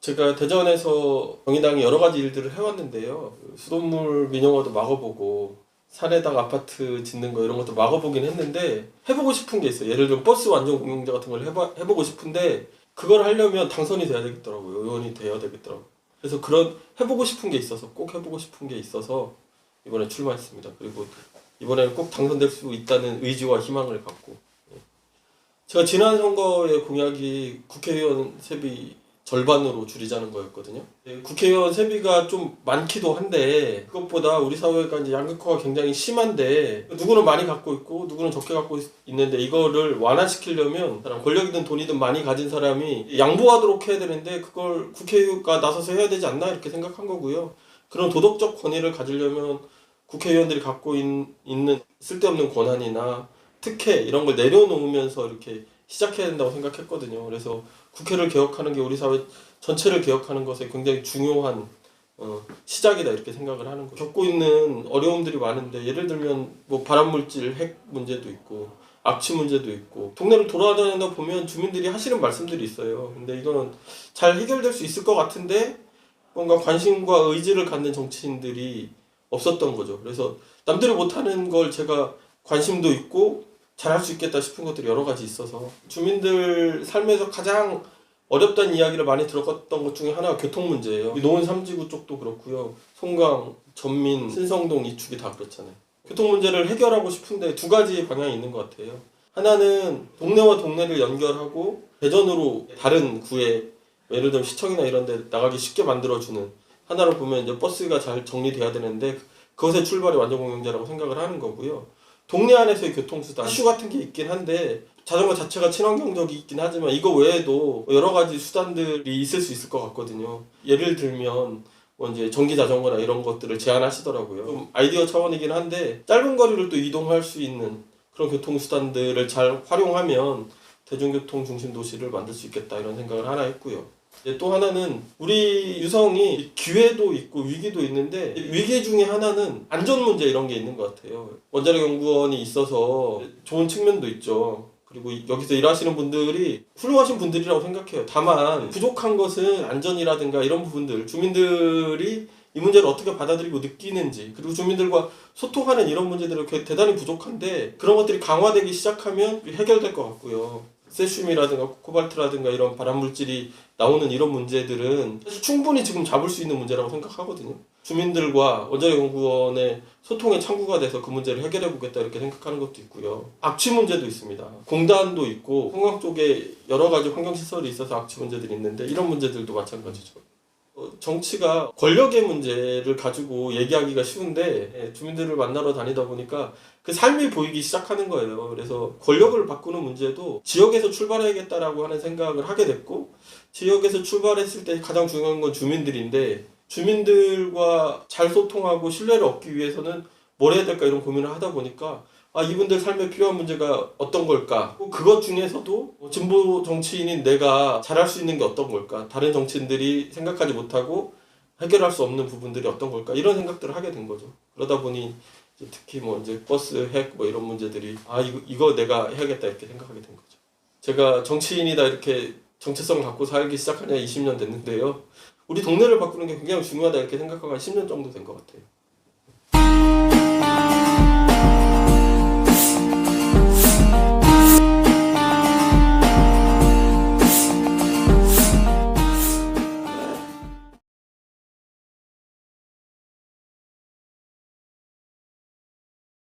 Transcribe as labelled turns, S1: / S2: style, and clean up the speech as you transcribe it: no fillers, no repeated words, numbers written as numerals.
S1: 제가 대전에서 정의당이 여러 가지 일들을 해왔는데요. 수돗물 민영화도 막아보고 산에다가 아파트 짓는 거 이런 것도 막아보긴 했는데 해보고 싶은 게 있어요. 예를 들어 버스 완전 공영제 같은 걸 해보고 싶은데 그걸 하려면 당선이 돼야 되겠더라고요. 의원이 돼야 되겠더라고요. 그래서 그런 해보고 싶은 게 있어서 꼭 해보고 싶은 게 있어서 이번에 출마했습니다. 그리고 이번에는 꼭 당선될 수 있다는 의지와 희망을 갖고 제가 지난 선거의 공약이 국회의원 세비 절반으로 줄이자는 거였거든요. 국회의원 세비가 좀 많기도 한데 그것보다 우리 사회가 이제 양극화가 굉장히 심한데 누구는 많이 갖고 있고 누구는 적게 갖고 있는데 이거를 완화시키려면 권력이든 돈이든 많이 가진 사람이 양보하도록 해야 되는데 그걸 국회가 나서서 해야 되지 않나 이렇게 생각한 거고요. 그런 도덕적 권위를 가지려면 국회의원들이 갖고 있는 쓸데없는 권한이나 특혜 이런 걸 내려놓으면서 이렇게 시작해야 된다고 생각했거든요. 그래서 국회를 개혁하는 게 우리 사회 전체를 개혁하는 것에 굉장히 중요한 시작이다 이렇게 생각을 하는 거죠. 겪고 있는 어려움들이 많은데 예를 들면 뭐 발암물질 핵 문제도 있고 악취 문제도 있고 동네를 돌아다니다 보면 주민들이 하시는 말씀들이 있어요. 근데 이거는 잘 해결될 수 있을 것 같은데 뭔가 관심과 의지를 갖는 정치인들이 없었던 거죠. 그래서 남들이 못하는 걸 제가 관심도 있고 잘할 수 있겠다 싶은 것들이 여러 가지 있어서 주민들 삶에서 가장 어렵다는 이야기를 많이 들었던 것 중에 하나가 교통 문제예요. 노원 3지구 쪽도 그렇고요. 송강, 전민, 신성동 이축이 다 그렇잖아요. 교통 문제를 해결하고 싶은데 두 가지 방향이 있는 것 같아요. 하나는 동네와 동네를 연결하고 대전으로 다른 구에 예를 들면 시청이나 이런 데 나가기 쉽게 만들어주는 하나로 보면 이제 버스가 잘 정리돼야 되는데 그것의 출발이 완전공영제라고 생각을 하는 거고요. 동네 안에서의 교통수단 이슈 같은 게 있긴 한데 자전거 자체가 친환경적이 있긴 하지만 이거 외에도 여러 가지 수단들이 있을 수 있을 것 같거든요. 예를 들면 뭐 이제 전기 자전거나 이런 것들을 제안하시더라고요. 좀 아이디어 차원이긴 한데 짧은 거리를 또 이동할 수 있는 그런 교통수단들을 잘 활용하면 대중교통 중심 도시를 만들 수 있겠다 이런 생각을 하나 했고요. 또 하나는 우리 유성이 기회도 있고 위기도 있는데 위기 중에 하나는 안전 문제 이런 게 있는 것 같아요. 원자력 연구원이 있어서 좋은 측면도 있죠. 그리고 여기서 일하시는 분들이 훌륭하신 분들이라고 생각해요. 다만 부족한 것은 안전이라든가 이런 부분들 주민들이 이 문제를 어떻게 받아들이고 느끼는지 그리고 주민들과 소통하는 이런 문제들은 대단히 부족한데 그런 것들이 강화되기 시작하면 해결될 것 같고요. 세슘이라든가 코발트라든가 이런 발암물질이 나오는 이런 문제들은 사실 충분히 지금 잡을 수 있는 문제라고 생각하거든요. 주민들과 원자력연구원의 소통의 창구가 돼서 그 문제를 해결해 보겠다 이렇게 생각하는 것도 있고요. 악취 문제도 있습니다. 공단도 있고 송강 쪽에 여러 가지 환경시설이 있어서 악취 문제들이 있는데 이런 문제들도 마찬가지죠. 정치가 권력의 문제를 가지고 얘기하기가 쉬운데 주민들을 만나러 다니다 보니까 그 삶이 보이기 시작하는 거예요. 그래서 권력을 바꾸는 문제도 지역에서 출발해야겠다라고 하는 생각을 하게 됐고 지역에서 출발했을 때 가장 중요한 건 주민들인데 주민들과 잘 소통하고 신뢰를 얻기 위해서는 뭘 해야 될까 이런 고민을 하다 보니까 이분들 삶에 필요한 문제가 어떤 걸까? 그것 중에서도 진보 정치인인 내가 잘할 수 있는 게 어떤 걸까? 다른 정치인들이 생각하지 못하고 해결할 수 없는 부분들이 어떤 걸까? 이런 생각들을 하게 된 거죠. 그러다 보니 특히 뭐 이제 버스 핵 뭐 이런 문제들이 이거 내가 해야겠다 이렇게 생각하게 된 거죠. 제가 정치인이다 이렇게 정체성을 갖고 살기 시작한 지 20년 됐는데요. 우리 동네를 바꾸는 게 굉장히 중요하다 이렇게 생각하고 한 10년 정도 된 것 같아요.